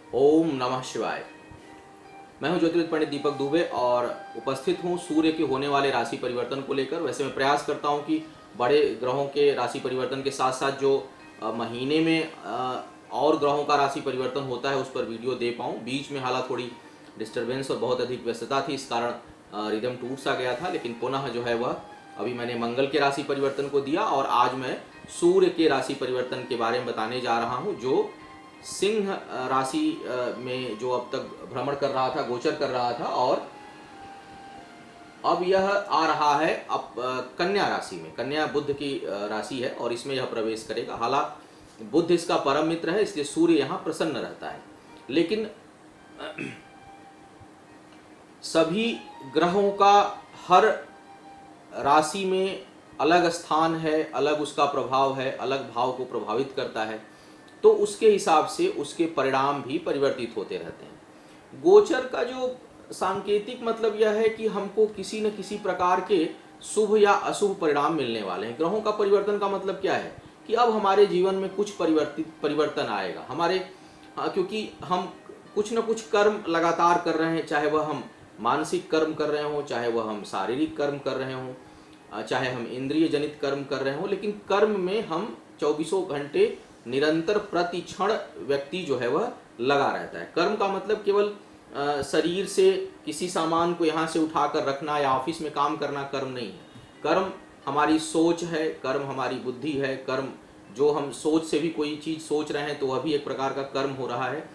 ओम नमः शिवाय। मैं हूं ज्योतिर्विद पंडित दीपक दुबे और उपस्थित हूं सूर्य के होने वाले राशि परिवर्तन को लेकर। वैसे मैं प्रयास करता हूं कि बड़े ग्रहों के राशि परिवर्तन के साथ साथ जो महीने में और ग्रहों का राशि परिवर्तन होता है उस पर वीडियो दे पाऊँ। बीच में हालांकि थोड़ी डिस्टर्बेंस और बहुत अधिक व्यस्तता थी, इस कारण रिदम टूट सा गया था, लेकिन पुनः जो है वह अभी मैंने मंगल के राशि परिवर्तन को दिया और आज मैं सूर्य के राशि परिवर्तन के बारे में बताने जा रहा हूं, जो सिंह राशि में जो अब तक भ्रमण कर रहा था, गोचर कर रहा था, और अब यह आ रहा है अब कन्या राशि में। कन्या बुध की राशि है और इसमें यह प्रवेश करेगा। हालांकि बुध इसका परम मित्र है, इसलिए सूर्य यहाँ प्रसन्न रहता है, लेकिन सभी ग्रहों का हर राशि में अलग स्थान है, अलग उसका प्रभाव है, अलग भाव को प्रभावित करता है, तो उसके हिसाब से उसके परिणाम भी परिवर्तित होते रहते हैं। गोचर का जो सांकेतिक मतलब यह है कि हमको किसी न किसी प्रकार के शुभ या अशुभ परिणाम मिलने वाले हैं। ग्रहों का परिवर्तन का मतलब क्या है कि अब हमारे जीवन में कुछ परिवर्तन आएगा हमारे, क्योंकि हम कुछ न कुछ कर्म लगातार कर रहे हैं, चाहे वह हम मानसिक कर्म कर रहे हों, चाहे वह हम शारीरिक कर्म कर रहे हों, चाहे हम इंद्रिय जनित कर्म कर रहे हों, लेकिन कर्म में हम 24 घंटे निरंतर प्रति क्षण व्यक्ति जो है वह लगा रहता है। कर्म का मतलब केवल शरीर से किसी सामान को यहाँ से उठाकर रखना या ऑफिस में काम करना कर्म नहीं है। कर्म हमारी सोच है, कर्म हमारी बुद्धि है, कर्म जो हम सोच से भी कोई चीज़ सोच रहे हैं तो वह भी एक प्रकार का कर्म हो रहा है।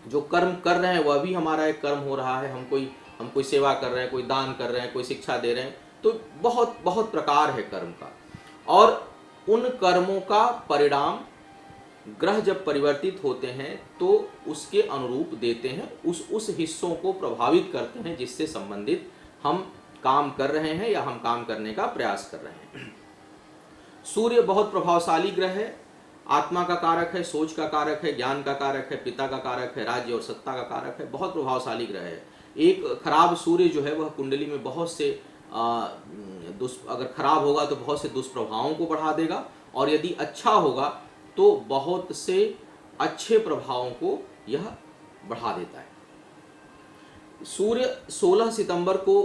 जो कर्म कर रहे हैं वह भी हमारा एक कर्म हो रहा है। हम कोई सेवा कर रहे हैं, कोई दान कर रहे हैं, कोई शिक्षा दे रहे हैं, तो बहुत बहुत प्रकार है कर्म का। और उन कर्मों का परिणाम ग्रह जब परिवर्तित होते हैं तो उसके अनुरूप देते हैं, उस हिस्सों को प्रभावित करते हैं जिससे संबंधित हम काम कर रहे हैं या हम काम करने का प्रयास कर रहे हैं। सूर्य बहुत प्रभावशाली ग्रह है, आत्मा का कारक है, सोच का कारक है, ज्ञान का कारक है, पिता का कारक है, राज्य और सत्ता का कारक है, बहुत प्रभावशाली ग्रह है। एक खराब सूर्य जो है वह कुंडली में बहुत से अगर खराब होगा तो बहुत से दुष्प्रभावों को बढ़ा देगा, और यदि अच्छा होगा तो बहुत से अच्छे प्रभावों को यह बढ़ा देता है। सूर्य 16 सितंबर को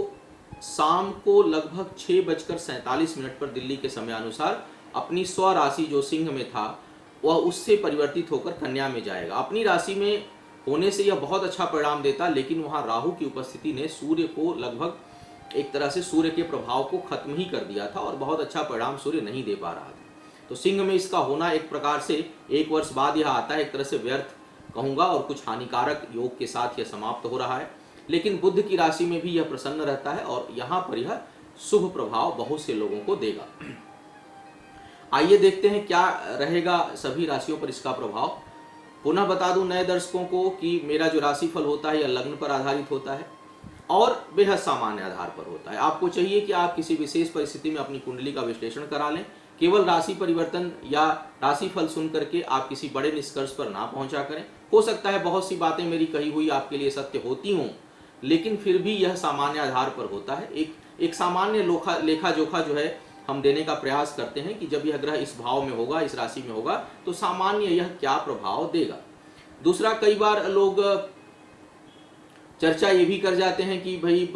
शाम को लगभग 6:47 पर दिल्ली के समय अनुसार अपनी स्व राशि जो सिंह में था वह उससे परिवर्तित होकर कन्या में जाएगा। अपनी राशि में होने से यह बहुत अच्छा परिणाम देता, लेकिन वहाँ राहु की उपस्थिति ने सूर्य को लगभग एक तरह से सूर्य के प्रभाव को खत्म ही कर दिया था और बहुत अच्छा परिणाम सूर्य नहीं दे पा रहा था। तो सिंह में इसका होना एक प्रकार से 1 वर्ष बाद यह आता है, एक तरह से व्यर्थ कहूँगा, और कुछ हानिकारक योग के साथ यह समाप्त हो रहा है। लेकिन बुध की राशि में भी यह प्रसन्न रहता है और यहाँ पर यह शुभ प्रभाव बहुत से लोगों को देगा। आइए देखते हैं क्या रहेगा सभी राशियों पर इसका प्रभाव। पुनः बता दूं नए दर्शकों को कि मेरा जो राशिफल होता है यह लग्न पर आधारित होता है और बेहद सामान्य आधार पर होता है। आपको चाहिए कि आप किसी विशेष परिस्थिति में अपनी कुंडली का विश्लेषण करा लें। केवल राशि परिवर्तन या राशिफल सुन करके आप किसी बड़े निष्कर्ष पर ना पहुंचा करें। हो सकता है बहुत सी बातें मेरी कही हुई आपके लिए सत्य होती हों, लेकिन फिर भी यह सामान्य आधार पर होता है। एक सामान्य लेखा जोखा जो है हम देने का प्रयास करते हैं कि जब यह ग्रह इस भाव में होगा, इस राशि में होगा, तो सामान्य यह क्या प्रभाव देगा। दूसरा, कई बार लोग चर्चा ये भी कर जाते हैं कि भाई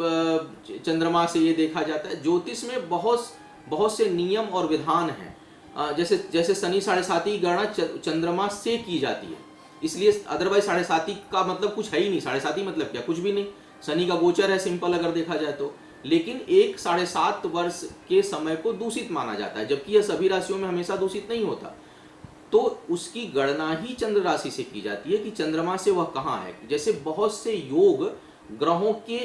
चंद्रमा से ये देखा जाता है। ज्योतिष में बहुत से नियम और विधान हैं। जैसे शनि 7.5 की गणना चंद्रमा से की जाती है, इसलिए अदरवाइज 7.5 का मतलब कुछ है ही नहीं। 7.5 मतलब क्या, कुछ भी नहीं। शनि का गोचर है सिंपल अगर देखा जाए तो, लेकिन एक 7.5 वर्ष के समय को दूषित माना जाता है, जबकि यह सभी राशियों में हमेशा दूषित नहीं होता। तो उसकी गणना ही चंद्र राशि से की जाती है कि चंद्रमा से वह कहाँ है। जैसे बहुत से योग ग्रहों के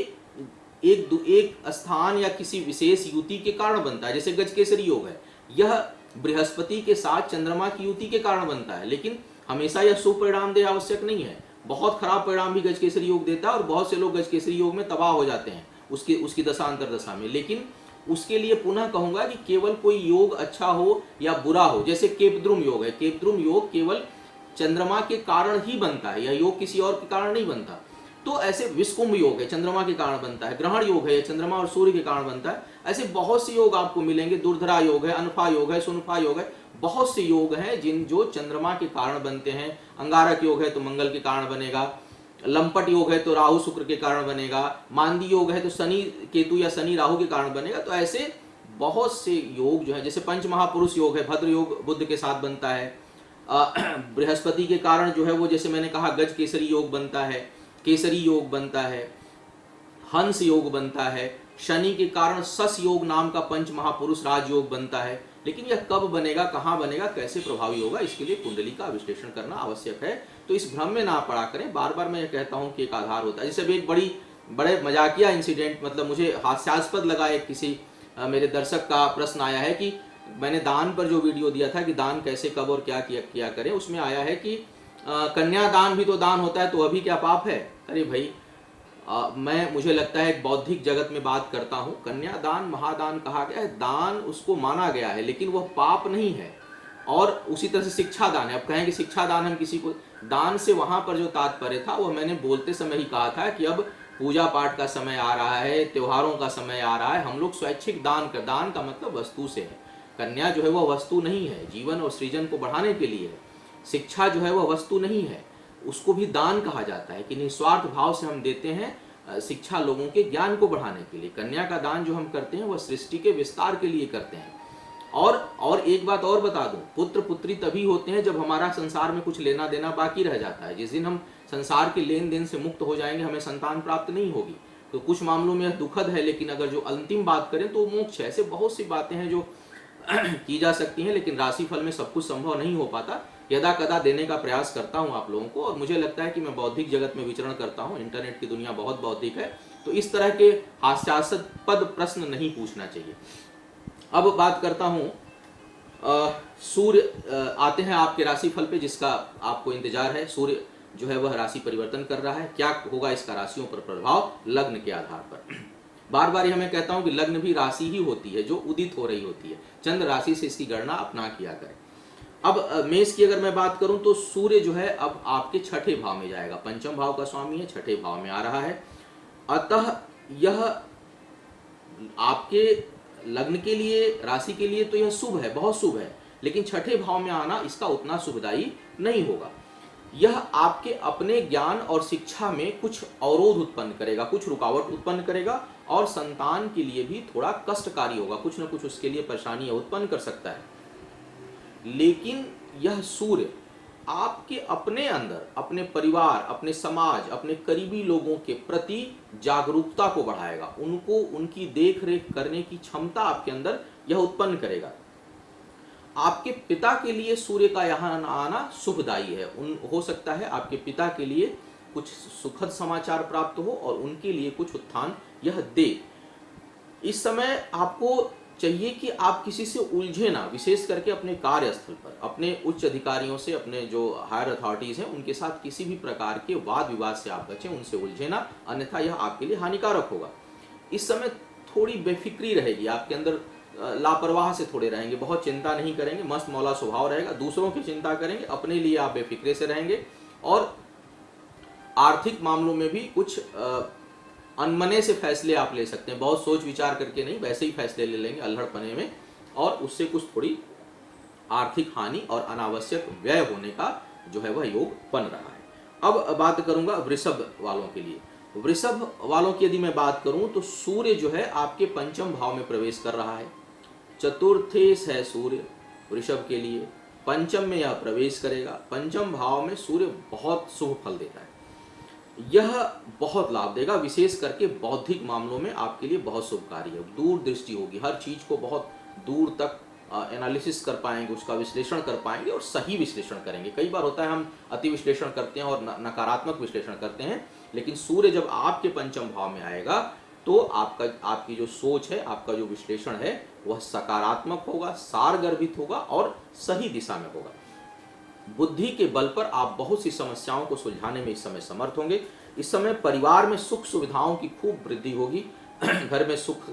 एक स्थान या किसी विशेष युति के कारण बनता है। जैसे गजकेसरी योग है, यह बृहस्पति के साथ चंद्रमा की युति के कारण बनता है, लेकिन हमेशा यह शुभ परिणाम दे आवश्यक नहीं है। बहुत खराब परिणाम भी गजकेसरी योग देता है और बहुत से लोग गजकेसरी योग में तबाह हो जाते हैं उसकी दशा अंतर दशा में। लेकिन उसके लिए पुनः कहूंगा कि केवल कोई योग अच्छा हो या बुरा हो, जैसे केपद्रुम योग है, केपद्रुम योग केवल चंद्रमा के कारण ही बनता है, यह योग किसी और के कारण नहीं बनता। तो ऐसे विषकुंभ योग है, चंद्रमा के कारण बनता है। ग्रहण योग है, चंद्रमा और सूर्य के कारण बनता है। ऐसे बहुत से योग आपको मिलेंगे। दुर्धरा योग है, अनफा योग है, सुनफा योग है, बहुत से योग हैं जिन जो चंद्रमा के कारण बनते हैं। अंगारक योग है तो मंगल के कारण बनेगा, लंपट योग है तो राहु शुक्र के कारण बनेगा, मांदी योग है तो शनि केतु या शनि राहु के कारण बनेगा। तो ऐसे बहुत से योग जो है, जैसे पंच महापुरुष योग है, भद्र योग बुध के साथ बनता है, बृहस्पति के कारण जो है वो, जैसे मैंने कहा, गज केसरी योग बनता है, केसरी योग बनता है, हंस योग बनता है, शनि के कारण सस योग नाम का पंच महापुरुष राजयोग बनता है। लेकिन यह कब बनेगा, कहाँ बनेगा, कैसे प्रभावी होगा, इसके लिए कुंडली का विश्लेषण करना आवश्यक है। तो इस भ्रम में ना पड़ा करें। बार बार मैं ये कहता हूँ कि एक आधार होता है। जैसे अभी एक बड़े मजाकिया इंसिडेंट, मतलब मुझे हास्यास्पद लगा, एक किसी मेरे दर्शक का प्रश्न आया है कि मैंने दान पर जो वीडियो दिया था कि दान कैसे, कब और क्या किया करें, उसमें आया है कि कन्यादान भी तो दान होता है, तो अभी क्या पाप है। अरे भाई, मुझे लगता है एक बौद्धिक जगत में बात करता हूँ। कन्यादान महादान कहा गया है, दान उसको माना गया है, लेकिन वह पाप नहीं है। और उसी तरह से शिक्षा दान है। अब कहें कि शिक्षा दान हम किसी को दान से, वहां पर जो तात्पर्य था वह मैंने बोलते समय ही कहा था कि अब पूजा पाठ का समय आ रहा है, त्योहारों का समय आ रहा है, हम लोग स्वैच्छिक दान कर, दान का मतलब वस्तु से है। कन्या जो है वह वस्तु नहीं है, जीवन और सृजन को बढ़ाने के लिए है। शिक्षा जो है वह वस्तु नहीं है, उसको भी दान कहा जाता है कि निस्वार्थ भाव से हम देते हैं शिक्षा लोगों के ज्ञान को बढ़ाने के लिए। कन्या का दान जो हम करते हैं वह सृष्टि के विस्तार के लिए करते हैं। और एक बात और बता दूं, पुत्र पुत्री तभी होते हैं जब हमारा संसार में कुछ लेना देना बाकी रह जाता है। जिस दिन हम संसार के लेन देन से मुक्त हो जाएंगे, हमें संतान प्राप्त नहीं होगी। तो कुछ मामलों में यह दुखद है, लेकिन अगर जो अंतिम बात करें तो मोक्ष है। ऐसे बहुत सी बातें हैं जो की जा सकती हैं, लेकिन राशिफल में सब कुछ संभव नहीं हो पाता। यदा कदा देने का प्रयास करता हूं आप लोगों को, और मुझे लगता है कि मैं बौद्धिक जगत में विचरण करता हूं। इंटरनेट की दुनिया बहुत बौद्धिक है, तो इस तरह के हास्यास्पद प्रश्न नहीं पूछना चाहिए। अब बात करता हूं, सूर्य आते हैं आपके राशिफल पे, जिसका आपको इंतजार है। सूर्य जो है वह राशि परिवर्तन कर रहा है। क्या होगा इसका राशियों पर प्रभाव, लग्न के आधार पर। बार बार हमें कहता हूं कि लग्न भी राशि ही होती है जो उदित हो रही होती है। चंद्र राशि से इसकी गणना अपना किया करें। अब मेष की अगर मैं बात करूं तो सूर्य जो है अब आपके छठे भाव में जाएगा। पंचम भाव का स्वामी है, छठे भाव में आ रहा है। अतः यह आपके लग्न के लिए, राशि के लिए तो यह शुभ है, बहुत शुभ है, लेकिन छठे भाव में आना इसका उतना शुभदायी नहीं होगा। यह आपके अपने ज्ञान और शिक्षा में कुछ अवरोध उत्पन्न करेगा, कुछ रुकावट उत्पन्न करेगा, और संतान के लिए भी थोड़ा कष्टकारी होगा, कुछ न कुछ उसके लिए परेशानी उत्पन्न कर सकता है। लेकिन यह सूर्य आपके अपने अंदर, अपने परिवार, अपने समाज, अपने करीबी लोगों के प्रति जागरूकता को बढ़ाएगा, उनको उनकी देख रेख करने की क्षमता आपके अंदर यह उत्पन्न करेगा। आपके पिता के लिए सूर्य का यहाँ आना शुभदायी है। हो सकता है आपके पिता के लिए कुछ सुखद समाचार प्राप्त हो और उनके लिए कुछ उत्थान यह दे। इस समय आपको चाहिए कि आप किसी से उलझे ना, विशेष करके अपने कार्यस्थल पर, अपने उच्च अधिकारियों से, अपने जो हायर अथॉरिटीज हैं उनके साथ किसी भी प्रकार के वाद विवाद से आप बचें, उनसे उलझे ना, अन्यथा यह आपके लिए हानिकारक होगा। इस समय थोड़ी बेफिक्री रहेगी आपके अंदर, लापरवाह से थोड़े रहेंगे, बहुत चिंता नहीं करेंगे, मस्त मौला स्वभाव रहेगा, दूसरों की चिंता करेंगे, अपने लिए आप बेफिक्रे से रहेंगे। और आर्थिक मामलों में भी कुछ अनमने से फैसले आप ले सकते हैं, बहुत सोच विचार करके नहीं, वैसे ही फैसले ले लेंगे अल्हड़पने में, और उससे कुछ थोड़ी आर्थिक हानि और अनावश्यक व्यय होने का जो है वह योग बन रहा है। अब बात करूंगा वृषभ वालों के लिए। वृषभ वालों की यदि मैं बात करूं तो सूर्य जो है आपके पंचम भाव में प्रवेश कर रहा है। चतुर्थेश है सूर्य वृषभ के लिए, पंचम में यह प्रवेश करेगा। पंचम भाव में सूर्य बहुत शुभ फल देता है, यह बहुत लाभ देगा, विशेष करके बौद्धिक मामलों में आपके लिए बहुत शुभकारी है। दूरदृष्टि होगी, हर चीज को बहुत दूर तक एनालिसिस कर पाएंगे, उसका विश्लेषण कर पाएंगे और सही विश्लेषण करेंगे। कई बार होता है हम अति विश्लेषण करते हैं और नकारात्मक विश्लेषण करते हैं, लेकिन सूर्य जब आपके पंचम भाव में आएगा तो आपकी जो सोच है, आपका जो विश्लेषण है वह सकारात्मक होगा, सारगर्भित होगा और सही दिशा में होगा। बुद्धि के बल पर आप बहुत सी समस्याओं को सुलझाने में इस समय समर्थ होंगे। इस समय परिवार में सुख सुविधाओं की खूब वृद्धि होगी, घर में सुख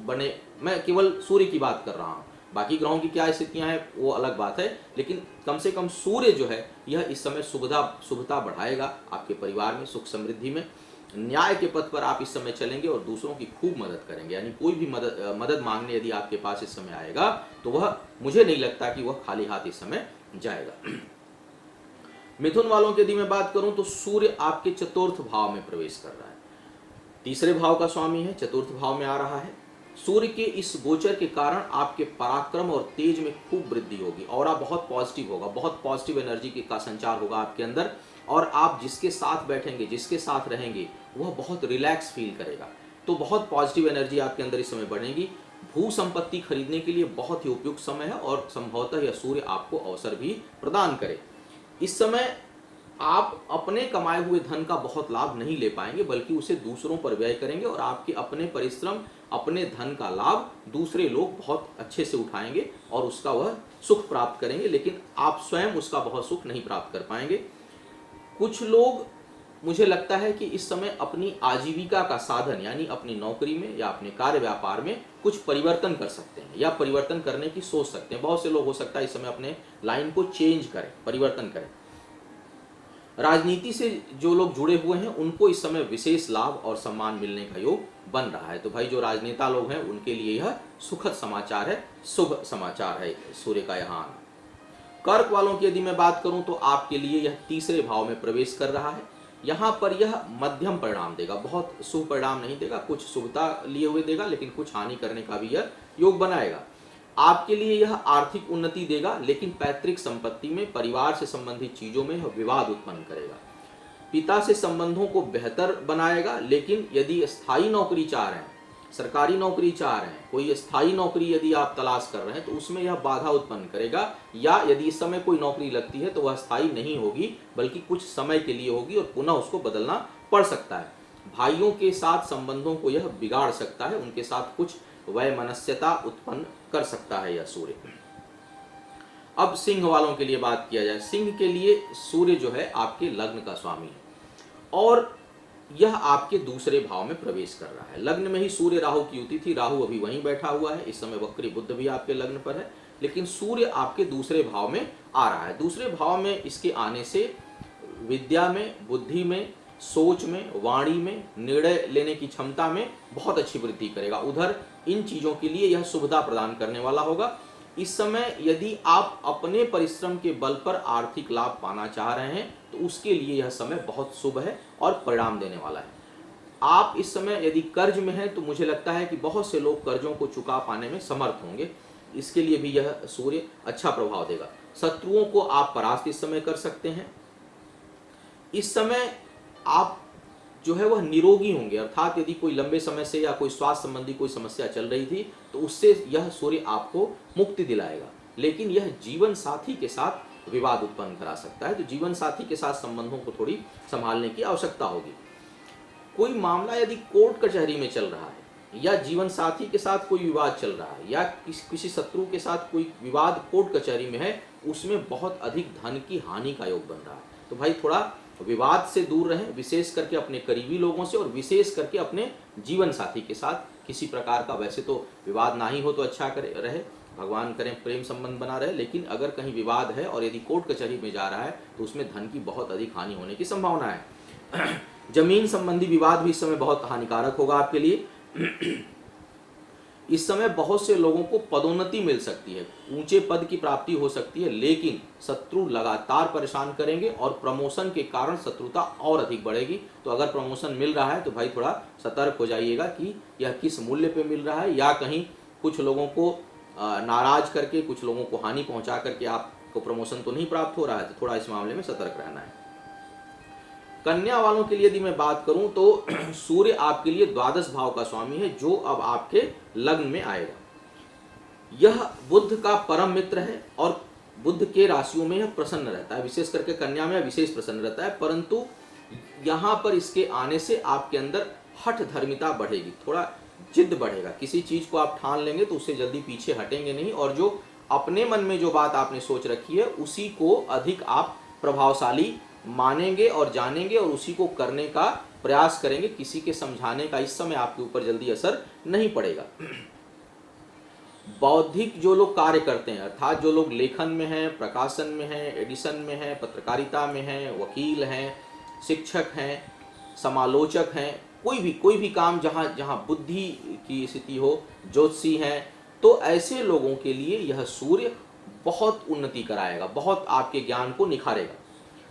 बने। मैं केवल सूर्य की बात कर रहा हूँ, बाकी ग्रहों की क्या स्थितियां हैं वो अलग बात है, लेकिन कम से कम सूर्य जो है यह इस समय शुभता बढ़ाएगा आपके परिवार में, सुख समृद्धि में। न्याय के पथ पर आप इस समय चलेंगे और दूसरों की खूब मदद करेंगे। यानी कोई भी मदद मांगने यदि आपके पास इस समय आएगा तो वह, मुझे नहीं लगता कि वह खाली हाथ इस समय जाएगा। मिथुन वालों की यदि मैं बात करूं तो सूर्य आपके चतुर्थ भाव में प्रवेश कर रहा है, तीसरे भाव का स्वामी है, चतुर्थ भाव में आ रहा है। सूर्य के इस गोचर के कारण आपके पराक्रम और तेज में खूब वृद्धि होगी और आप बहुत पॉजिटिव होगा, बहुत पॉजिटिव एनर्जी का संचार होगा आपके अंदर, और आप जिसके साथ बैठेंगे, जिसके साथ रहेंगे, वह बहुत रिलैक्स फील करेगा। तो बहुत पॉजिटिव एनर्जी आपके अंदर इस समय बढ़ेगी। भू संपत्ति खरीदने के लिए बहुत ही उपयुक्त समय है और संभवतः यह सूर्य आपको अवसर भी प्रदान करे। इस समय आप अपने कमाए हुए धन का बहुत लाभ नहीं ले पाएंगे, बल्कि उसे दूसरों पर व्यय करेंगे और आपके अपने परिश्रम, अपने धन का लाभ दूसरे लोग बहुत अच्छे से उठाएंगे और उसका वह सुख प्राप्त करेंगे, लेकिन आप स्वयं उसका बहुत सुख नहीं प्राप्त कर पाएंगे। कुछ लोग, मुझे लगता है कि इस समय अपनी आजीविका का साधन यानी अपनी नौकरी में या अपने कार्य व्यापार में कुछ परिवर्तन कर सकते हैं या परिवर्तन करने की सोच सकते हैं। बहुत से लोग हो सकता है इस समय अपने लाइन को चेंज करें, परिवर्तन करें। राजनीति से जो लोग जुड़े हुए हैं उनको इस समय विशेष लाभ और सम्मान मिलने का योग बन रहा है। तो भाई जो राजनेता लोग हैं उनके लिए यह सुखद समाचार है, शुभ समाचार है सूर्य का यहाँ आना। कर्क वालों की यदि मैं बात करूं तो आपके लिए यह तीसरे भाव में प्रवेश कर रहा है। यहाँ पर यह मध्यम परिणाम देगा, बहुत शुभ परिणाम नहीं देगा, कुछ शुभता लिए हुए देगा, लेकिन कुछ हानि करने का भी यह योग बनाएगा। आपके लिए यह आर्थिक उन्नति देगा, लेकिन पैतृक संपत्ति में परिवार से संबंधित चीजों में यह विवाद उत्पन्न करेगा। पिता से संबंधों को बेहतर बनाएगा, लेकिन यदि स्थायी नौकरी चाह रहे हैं, सरकारी नौकरी चाह रहे हैं, कोई स्थायी नौकरी यदि आप तलाश कर रहे हैं तो उसमें यह बाधा उत्पन्न करेगा, या यदि इस समय कोई नौकरी लगती है तो वह स्थायी नहीं होगी, बल्कि कुछ समय के लिए होगी और पुनः उसको बदलना पड़ सकता है। भाइयों के साथ संबंधों को यह बिगाड़ सकता है, उनके साथ कुछ वैमनस्यता उत्पन्न कर सकता है यह सूर्य। अब सिंह वालों के लिए बात किया जाए। सिंह के लिए सूर्य जो है आपके लग्न का स्वामी है और यह आपके दूसरे भाव में प्रवेश कर रहा है। लग्न में ही सूर्य राहु की युति थी, राहु अभी वहीं बैठा हुआ है, इस समय वक्री बुध भी आपके लग्न पर है, लेकिन सूर्य आपके दूसरे भाव में आ रहा है। दूसरे भाव में इसके आने से विद्या में, बुद्धि में, सोच में, वाणी में, निर्णय लेने की क्षमता में बहुत अच्छी वृद्धि करेगा। उधर इन चीजों के लिए यह सुविधा प्रदान करने वाला होगा। इस समय यदि आप अपने परिश्रम के बल पर आर्थिक लाभ पाना चाह रहे हैं तो उसके लिए यह समय बहुत शुभ है और परिणाम देने वाला है। आप इस समय यदि कर्ज में हैं तो मुझे लगता है कि बहुत से लोग कर्जों को चुका पाने में समर्थ होंगे, इसके लिए भी यह सूर्य अच्छा प्रभाव देगा। शत्रुओं को आप परास्त इस समय कर सकते हैं। इस समय आप जो है वह निरोगी होंगे, अर्थात यदि कोई लंबे समय से या कोई स्वास्थ्य संबंधी कोई समस्या चल रही थी तो उससे यह सूर्य आपको मुक्ति दिलाएगा। लेकिन यह जीवन साथी के साथ विवाद उत्पन्न करा सकता है, तो जीवन साथी के साथ संबंधों को थोड़ी संभालने की आवश्यकता होगी। कोई मामला यदि कोर्ट कचहरी में चल रहा है या जीवन साथी के साथ कोई विवाद चल रहा है या किसी शत्रु के साथ कोई विवाद कोर्ट कचहरी में है, उसमें बहुत अधिक धन की हानि का योग बन रहा है। तो भाई थोड़ा विवाद से दूर रहें, विशेष करके अपने करीबी लोगों से और विशेष करके अपने जीवन साथी के साथ किसी प्रकार का, वैसे तो विवाद ना ही हो तो अच्छा रहे, भगवान करें प्रेम संबंध बना रहे, लेकिन अगर कहीं विवाद है और यदि कोर्ट कचहरी में जा रहा है तो उसमें धन की बहुत अधिक हानि होने की संभावना है। जमीन संबंधी विवाद भी इस समय बहुत हानिकारक होगा आपके लिए। इस समय बहुत से लोगों को पदोन्नति मिल सकती है, ऊंचे पद की प्राप्ति हो सकती है, लेकिन शत्रु लगातार परेशान करेंगे और प्रमोशन के कारण शत्रुता और अधिक बढ़ेगी। तो अगर प्रमोशन मिल रहा है तो भाई थोड़ा सतर्क हो जाइएगा कि यह किस मूल्य पे मिल रहा है, या कहीं कुछ लोगों को नाराज करके, कुछ लोगों को हानि पहुंचा करके आपको प्रमोशन तो नहीं प्राप्त हो रहा है। तो थोड़ा इस मामले में सतर्क रहना है। कन्या वालों के लिए यदि मैं बात करूं तो सूर्य आपके लिए द्वादश भाव का स्वामी है, जो अब आपके लग्न में आएगा। यह बुध का परम मित्र है और बुध के राशियों में यह प्रसन्न रहता है, विशेष करके कन्या में विशेष प्रसन्न रहता है। परंतु यहाँ पर इसके आने से आपके अंदर हठ धर्मिता बढ़ेगी, थोड़ा जिद बढ़ेगा। किसी चीज को आप ठान लेंगे तो उससे जल्दी पीछे हटेंगे नहीं, और जो अपने मन में जो बात आपने सोच रखी है उसी को अधिक आप प्रभावशाली मानेंगे और जानेंगे और उसी को करने का प्रयास करेंगे। किसी के समझाने का इस समय आपके ऊपर जल्दी असर नहीं पड़ेगा। बौद्धिक जो लोग कार्य करते हैं, अर्थात जो लोग लेखन में हैं, प्रकाशन में हैं, एडिशन में हैं, पत्रकारिता में हैं, वकील हैं, शिक्षक हैं, समालोचक हैं, कोई भी काम जहाँ जहाँ बुद्धि की स्थिति हो, ज्योतिषी हैं, तो ऐसे लोगों के लिए यह सूर्य बहुत उन्नति कराएगा, बहुत आपके ज्ञान को निखारेगा।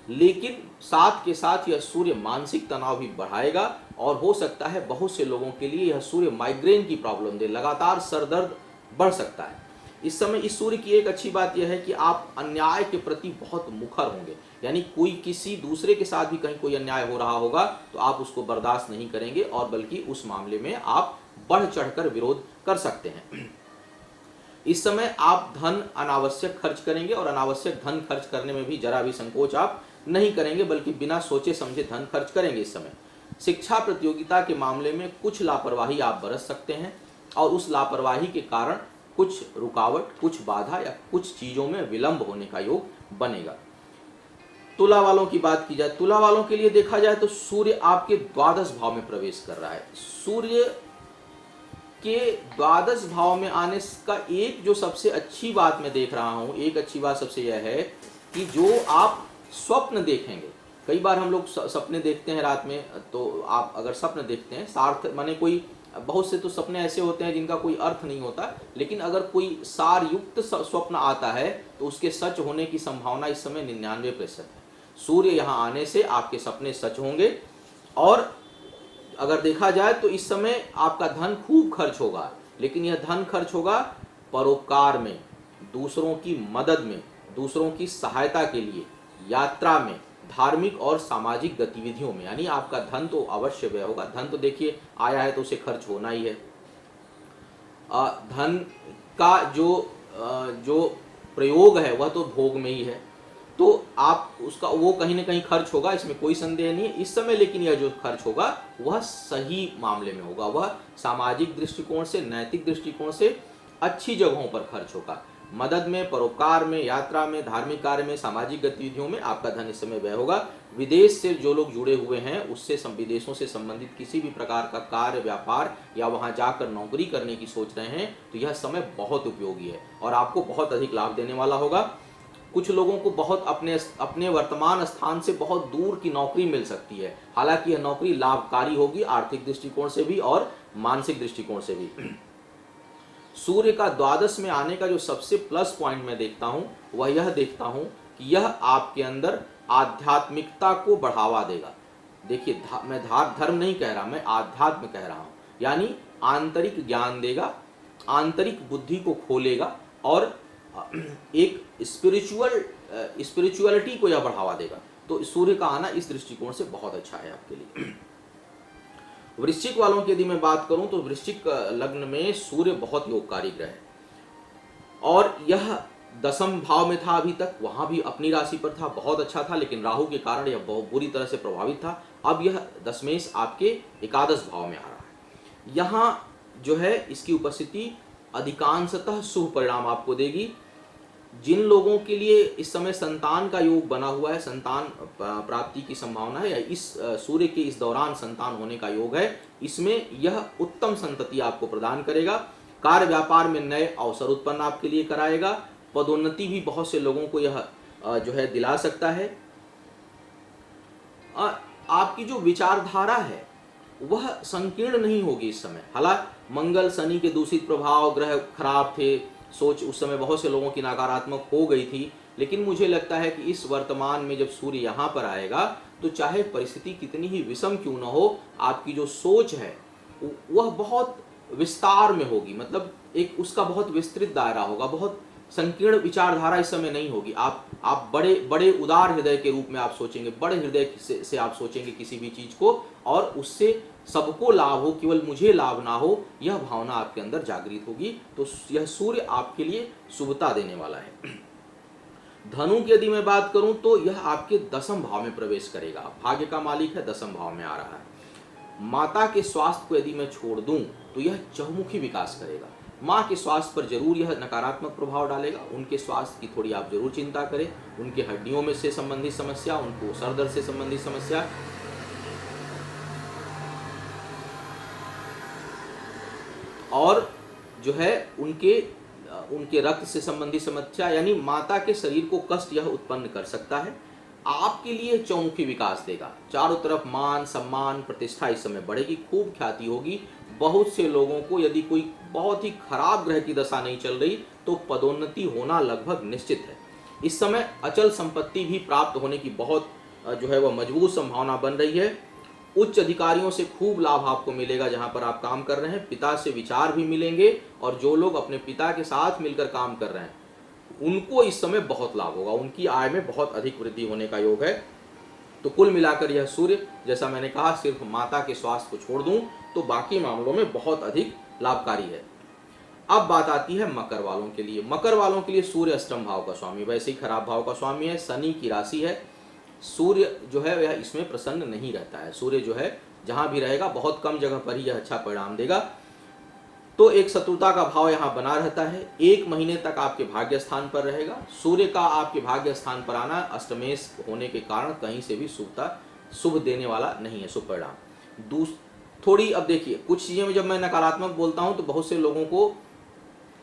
लेकिन साथ के साथ यह सूर्य मानसिक तनाव भी बढ़ाएगा और हो सकता है बहुत से लोगों के लिए यह सूर्य माइग्रेन की प्रॉब्लम दे, लगातार सर दर्द बढ़ सकता है। इस समय इस सूर्य की एक अच्छी बात यह है कि आप अन्याय के प्रति बहुत मुखर होंगे, यानी कोई किसी दूसरे के साथ भी कहीं कोई अन्याय हो रहा होगा तो आप उसको बर्दाश्त नहीं करेंगे और बल्कि उस मामले में आप बढ़ चढ़कर विरोध कर सकते हैं। इस समय आप धन अनावश्यक खर्च करेंगे और अनावश्यक धन खर्च करने में भी जरा भी संकोच आप नहीं करेंगे, बल्कि बिना सोचे समझे धन खर्च करेंगे। इस समय शिक्षा प्रतियोगिता के मामले में कुछ लापरवाही आप बरत सकते हैं और उस लापरवाही के कारण कुछ रुकावट, कुछ बाधा या कुछ चीजों में विलंब होने का योग बनेगा। तुला वालों की बात की जाए, तुला वालों के लिए देखा जाए तो सूर्य आपके द्वादश भाव में प्रवेश कर रहा है। सूर्य के द्वादश भाव में आने का एक जो सबसे अच्छी बात मैं देख रहा हूं, एक अच्छी बात सबसे यह है कि जो आप स्वप्न देखेंगे, कई बार हम लोग सपने देखते हैं रात में, तो आप अगर स्वप्न देखते हैं सार्थ माने कोई, बहुत से तो सपने ऐसे होते हैं जिनका कोई अर्थ नहीं होता, लेकिन अगर कोई सार युक्त स्वप्न आता है तो उसके सच होने की संभावना इस समय 99% है। सूर्य यहाँ आने से आपके सपने सच होंगे और अगर देखा जाए तो इस समय आपका धन खूब खर्च होगा, लेकिन यह धन खर्च होगा परोपकार में, दूसरों की मदद में, दूसरों की सहायता के लिए, यात्रा में, धार्मिक और सामाजिक गतिविधियों में, यानी आपका धन तो अवश्य व्यय होगा। धन तो देखिए आया है तो उसे खर्च होना ही है। धन का जो प्रयोग है वह तो भोग में ही है, तो आप उसका वो कहीं ना कहीं खर्च होगा, इसमें कोई संदेह नहीं है इस समय। लेकिन यह जो खर्च होगा वह सही मामले में होगा, वह सामाजिक दृष्टिकोण से, नैतिक दृष्टिकोण से अच्छी जगहों पर खर्च होगा। मदद में, परोपकार में, यात्रा में, धार्मिक कार्य में, सामाजिक गतिविधियों में आपका धन इस समय व्यय होगा। विदेश से जो लोग जुड़े हुए हैं उससे विदेशों से संबंधित किसी भी प्रकार का कार्य, व्यापार या वहां जाकर नौकरी करने की सोच रहे हैं तो यह समय बहुत उपयोगी है और आपको बहुत अधिक लाभ देने वाला होगा। कुछ लोगों को बहुत अपने वर्तमान स्थान से बहुत दूर की नौकरी मिल सकती है, हालांकि यह नौकरी लाभकारी होगी आर्थिक दृष्टिकोण से भी और मानसिक दृष्टिकोण से भी। सूर्य का द्वादश में आने का जो सबसे प्लस पॉइंट मैं देखता हूं वह यह देखता हूं कि यह आपके अंदर आध्यात्मिकता को बढ़ावा देगा। देखिए मैं धर्म नहीं कह रहा, मैं आध्यात्म कह रहा हूं, यानी आंतरिक ज्ञान देगा, आंतरिक बुद्धि को खोलेगा और एक स्पिरिचुअलिटी को यह बढ़ावा देगा। तो सूर्य का आना इस दृष्टिकोण से बहुत अच्छा है आपके लिए। वृश्चिक वालों की यदि मैं बात करूं तो वृश्चिक लग्न में सूर्य बहुत योगकारी ग्रह है और यह दसम भाव में था अभी तक, वहां भी अपनी राशि पर था, बहुत अच्छा था, लेकिन राहु के कारण यह बहुत बुरी तरह से प्रभावित था। अब यह दशमेश आपके एकादश भाव में आ रहा है। यहाँ जो है इसकी उपस्थिति अधिकांशतः शुभ परिणाम आपको देगी। जिन लोगों के लिए इस समय संतान का योग बना हुआ है, संतान प्राप्ति की संभावना है या इस सूर्य के इस दौरान संतान होने का योग है, इसमें यह उत्तम संतति आपको प्रदान करेगा। कार्य व्यापार में नए अवसर उत्पन्न आपके लिए कराएगा। पदोन्नति भी बहुत से लोगों को यह जो है दिला सकता है। आपकी जो विचारधारा है वह संकीर्ण नहीं होगी इस समय। हालांकि मंगल शनि के दूषित प्रभाव, ग्रह खराब थे, सोच उस समय बहुत से लोगों की नकारात्मक हो गई थी, लेकिन मुझे लगता है कि इस वर्तमान में जब सूर्य यहाँ पर आएगा तो चाहे परिस्थिति कितनी ही विषम क्यों न हो, आपकी जो सोच है वह बहुत विस्तार में होगी, मतलब एक उसका बहुत विस्तृत दायरा होगा, बहुत संकीर्ण विचारधारा इस समय नहीं होगी। आप बड़े बड़े उदार हृदय के रूप में आप सोचेंगे, बड़े हृदय से आप सोचेंगे किसी भी चीज को और उससे सबको लाभ हो, केवल मुझे लाभ ना हो, यह भावना आपके अंदर जागृत होगी। तो यह सूर्य आपके लिए शुभता देने वाला है। धनु की यदि मैं बात करूं तो यह आपके दसम भाव में प्रवेश करेगा, भाग्य का मालिक है, दसम भाव में आ रहा है। माता के स्वास्थ्य को यदि मैं छोड़ दूं तो यह चहुमुखी विकास करेगा। माँ के स्वास्थ्य पर जरूर यह नकारात्मक प्रभाव डालेगा, उनके स्वास्थ्य की थोड़ी आप जरूर चिंता करें, उनके हड्डियों में से संबंधित समस्या, उनको सर दर्द से संबंधित समस्या, और जो है उनके रक्त से संबंधित समस्या, यानी माता के शरीर को कष्ट यह उत्पन्न कर सकता है। आपके लिए चौमुखी विकास देगा। चारों तरफ मान सम्मान प्रतिष्ठा इस समय बढ़ेगी, खूब ख्याति होगी। बहुत से लोगों को यदि कोई बहुत ही खराब ग्रह की दशा नहीं चल रही तो पदोन्नति होना लगभग निश्चित है। इस समय अचल संपत्ति भी प्राप्त होने की बहुत जो है वह मजबूत संभावना बन रही है। उच्च अधिकारियों से खूब लाभ आपको मिलेगा जहां पर आप काम कर रहे हैं। पिता से विचार भी मिलेंगे और जो लोग अपने पिता के साथ मिलकर काम कर रहे हैं उनको इस समय बहुत लाभ होगा, उनकी आय में बहुत अधिक वृद्धि होने का योग है। तो कुल मिलाकर यह सूर्य, जैसा मैंने कहा, सिर्फ माता के स्वास्थ्य को छोड़ दूं तो बाकी मामलों में बहुत अधिक लाभकारी है। अब बात आती है मकर वालों के लिए। मकर वालों के लिए सूर्य अष्टम भाव का स्वामी, वैसे ही खराब भाव का स्वामी है, शनि की राशि है। सूर्य जो है वह इसमें प्रसन्न नहीं रहता है। सूर्य जो है जहां भी रहेगा बहुत कम जगह पर ही यह अच्छा परिणाम देगा। तो एक शत्रुता का भाव यहाँ बना रहता है। 1 महीने तक आपके भाग्य स्थान पर रहेगा। सूर्य का आपके भाग्य स्थान पर आना अष्टमेश होने के कारण कहीं से भी शुभ देने वाला नहीं है, शुभ परिणाम। थोड़ी अब देखिए, कुछ चीज़ें में जब मैं नकारात्मक बोलता हूँ तो बहुत से लोगों को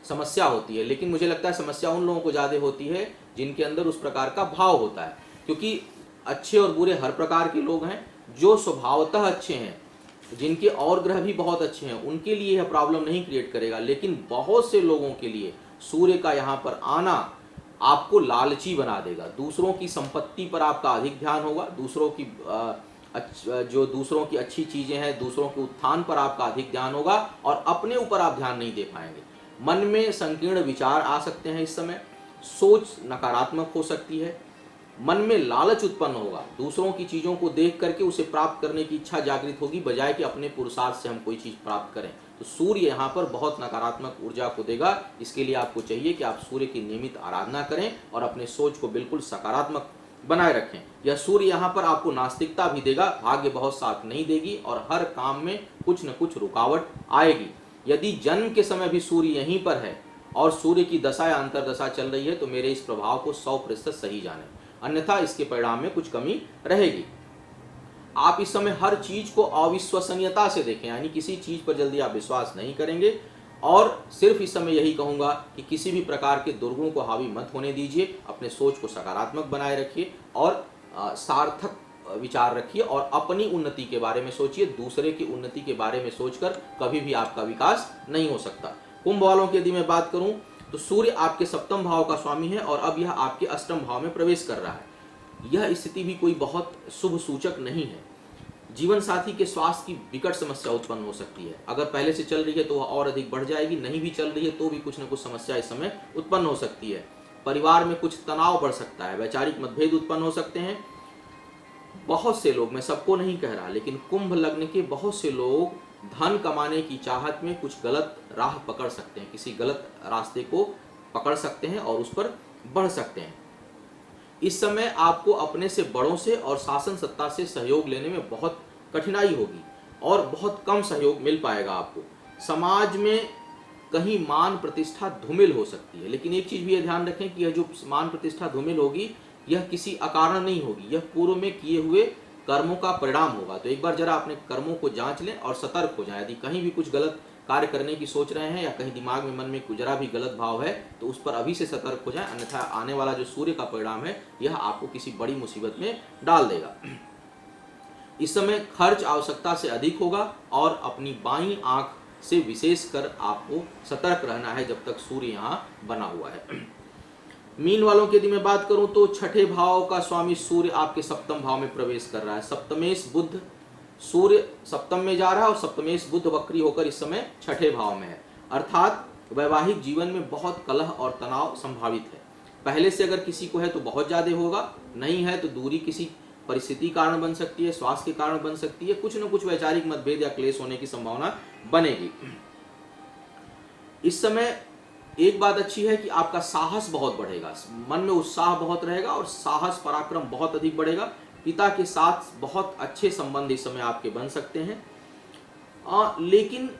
समस्या होती है, लेकिन मुझे लगता है समस्या उन लोगों को ज़्यादा होती है जिनके अंदर उस प्रकार का भाव होता है। क्योंकि अच्छे और बुरे हर प्रकार के लोग हैं। जो स्वभावतः अच्छे हैं, जिनके और ग्रह भी बहुत अच्छे हैं, उनके लिए यह प्रॉब्लम नहीं क्रिएट करेगा। लेकिन बहुत से लोगों के लिए सूर्य का यहाँ पर आना आपको लालची बना देगा। दूसरों की संपत्ति पर आपका अधिक ध्यान होगा, दूसरों की अच्छी चीज़ें हैं, दूसरों के उत्थान पर आपका अधिक ध्यान होगा और अपने ऊपर आप ध्यान नहीं दे पाएंगे। मन में संकीर्ण विचार आ सकते हैं इस समय, सोच नकारात्मक हो सकती है, मन में लालच उत्पन्न होगा, दूसरों की चीज़ों को देख करके उसे प्राप्त करने की इच्छा जागृत होगी बजाय कि अपने पुरुषार्थ से हम कोई चीज़ प्राप्त करें। तो सूर्य यहाँ पर बहुत नकारात्मक ऊर्जा को देगा। इसके लिए आपको चाहिए कि आप सूर्य की नियमित आराधना करें और अपने सोच को बिल्कुल सकारात्मक बनाए रखें। यह सूर्य यहाँ पर आपको नास्तिकता भी देगा, भाग्य बहुत साथ नहीं देगी और हर काम में कुछ न कुछ रुकावट आएगी। यदि जन्म के समय भी सूर्य यहीं पर है और सूर्य की दशा या अंतरदशा चल रही है तो मेरे इस प्रभाव को 100% सही जाने, अन्यथा इसके परिणाम में कुछ कमी रहेगी। आप इस समय हर चीज को अविश्वसनीयता से देखें, यानी किसी चीज पर जल्दी आप विश्वास नहीं करेंगे। और सिर्फ इस समय यही कहूंगा कि किसी भी प्रकार के दुर्गुण को हावी मत होने दीजिए, अपने सोच को सकारात्मक बनाए रखिए और सार्थक विचार रखिए और अपनी उन्नति के बारे में सोचिए। दूसरे की उन्नति के बारे में सोचकर कभी भी आपका विकास नहीं हो सकता। कुंभ वालों की यदि मैं बात करूं तो सूर्य आपके सप्तम भाव का स्वामी है और अब यह आपके अष्टम भाव में प्रवेश कर रहा है। यह स्थिति भी कोई बहुत शुभ सूचक नहीं है। जीवन साथी के स्वास्थ्य की विकट समस्या उत्पन्न हो सकती है। अगर पहले से चल रही है तो वह और अधिक बढ़ जाएगी, नहीं भी चल रही है तो भी कुछ न कुछ समस्या इस समय उत्पन्न हो सकती है। परिवार में कुछ तनाव बढ़ सकता है, वैचारिक मतभेद उत्पन्न हो सकते हैं। बहुत से लोग, मैं सबको नहीं कह रहा, लेकिन कुंभ लग्न के बहुत से लोग धन कमाने की चाहत में कुछ गलत राह पकड़ सकते हैं, किसी गलत रास्ते को पकड़ सकते हैं और उस पर बढ़ सकते हैं। इस समय आपको अपने से बड़ों से और शासन सत्ता से सहयोग लेने में बहुत कठिनाई होगी और बहुत कम सहयोग मिल पाएगा आपको। समाज में कहीं मान प्रतिष्ठा धूमिल हो सकती है, लेकिन एक चीज भी यह ध्यान रखें कि यह जो मान प्रतिष्ठा धूमिल होगी यह किसी अकारण नहीं होगी, यह पूर्व में किए हुए कर्मों का परिणाम होगा। तो एक बार जरा अपने कर्मों को जांच लें और सतर्क हो जाएं। यदि कहीं भी कुछ गलत कार्य करने की सोच रहे हैं या कहीं दिमाग में मन में जरा भी गलत भाव है तो उस पर अभी से सतर्क हो जाएं, अन्यथा आने वाला जो सूर्य का परिणाम है यह आपको किसी बड़ी मुसीबत में डाल देगा। इस समय खर्च आवश्यकता से अधिक होगा और अपनी बाईं आंख से विशेष कर आपको सतर्क रहना है जब तक सूर्य यहाँ बना हुआ है। मीन वालों की यदि मैं बात करूं तो छठे भाव का स्वामी सूर्य आपके सप्तम भाव में प्रवेश कर रहा है। सप्तमेश बुध, सूर्य सप्तम में जा रहा है और सप्तमेश बुध वक्री होकर इस समय छठे भाव में है। अर्थात वैवाहिक जीवन में बहुत कलह और तनाव संभावित है। पहले से अगर किसी को है तो बहुत ज्यादा होगा, नहीं है तो दूरी किसी परिस्थिति कारण बन सकती है, स्वास्थ्य के कारण बन सकती है, कुछ न कुछ वैचारिक मतभेद या क्लेश होने की संभावना बनेगी। इस समय एक बात अच्छी है कि आपका साहस बहुत बढ़ेगा, मन में उत्साह बहुत रहेगा और साहस पराक्रम बहुत अधिक बढ़ेगा। पिता के साथ बहुत अच्छे संबंध इस समय आपके बन सकते हैं, लेकिन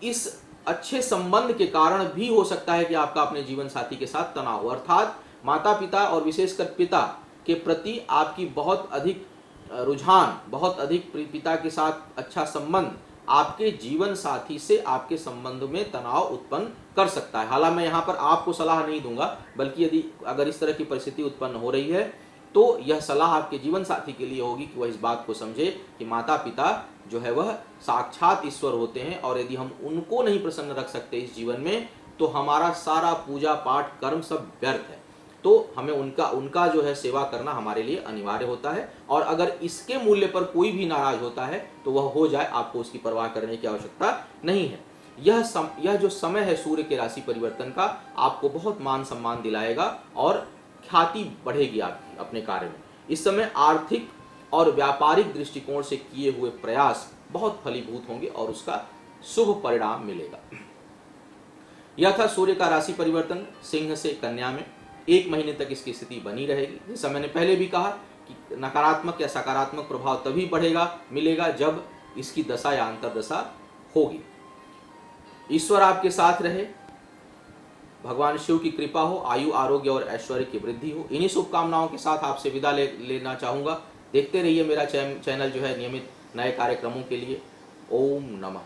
इस अच्छे संबंध के कारण भी हो सकता है कि आपका अपने जीवन साथी के साथ तनाव हो। अर्थात माता पिता और विशेषकर पिता के प्रति आपकी बहुत अधिक रुझान, बहुत अधिक पिता के साथ अच्छा संबंध आपके जीवन साथी से आपके संबंध में तनाव उत्पन्न कर सकता है। हालांकि मैं यहाँ पर आपको सलाह नहीं दूंगा, बल्कि यदि अगर इस तरह की परिस्थिति उत्पन्न हो रही है तो यह सलाह आपके जीवन साथी के लिए होगी कि वह इस बात को समझे कि माता पिता जो है वह साक्षात ईश्वर होते हैं, और यदि हम उनको नहीं प्रसन्न रख सकते इस जीवन में तो हमारा सारा पूजा पाठ कर्म सब व्यर्थ है। तो हमें उनका जो है सेवा करना हमारे लिए अनिवार्य होता है, और अगर इसके मूल्य पर कोई भी नाराज होता है तो वह हो जाए, आपको उसकी परवाह करने की आवश्यकता नहीं है। यह जो समय है सूर्य के राशि परिवर्तन का, आपको बहुत मान सम्मान दिलाएगा और ख्याति बढ़ेगी आपकी अपने कार्य में। इस समय आर्थिक और व्यापारिक दृष्टिकोण से किए हुए प्रयास बहुत फलीभूत होंगे और उसका शुभ परिणाम मिलेगा। यह था सूर्य का राशि परिवर्तन सिंह से कन्या में। 1 महीने तक इसकी स्थिति बनी रहेगी। जैसा मैंने पहले भी कहा कि नकारात्मक या सकारात्मक प्रभाव तभी मिलेगा जब इसकी दशा या अंतर्दशा होगी। ईश्वर आपके साथ रहे, भगवान शिव की कृपा हो, आयु आरोग्य और ऐश्वर्य की वृद्धि हो। इन्हीं शुभकामनाओं के साथ आपसे विदा लेना चाहूँगा। देखते रहिए मेरा चैनल जो है नियमित नए कार्यक्रमों के लिए। ओम नमः।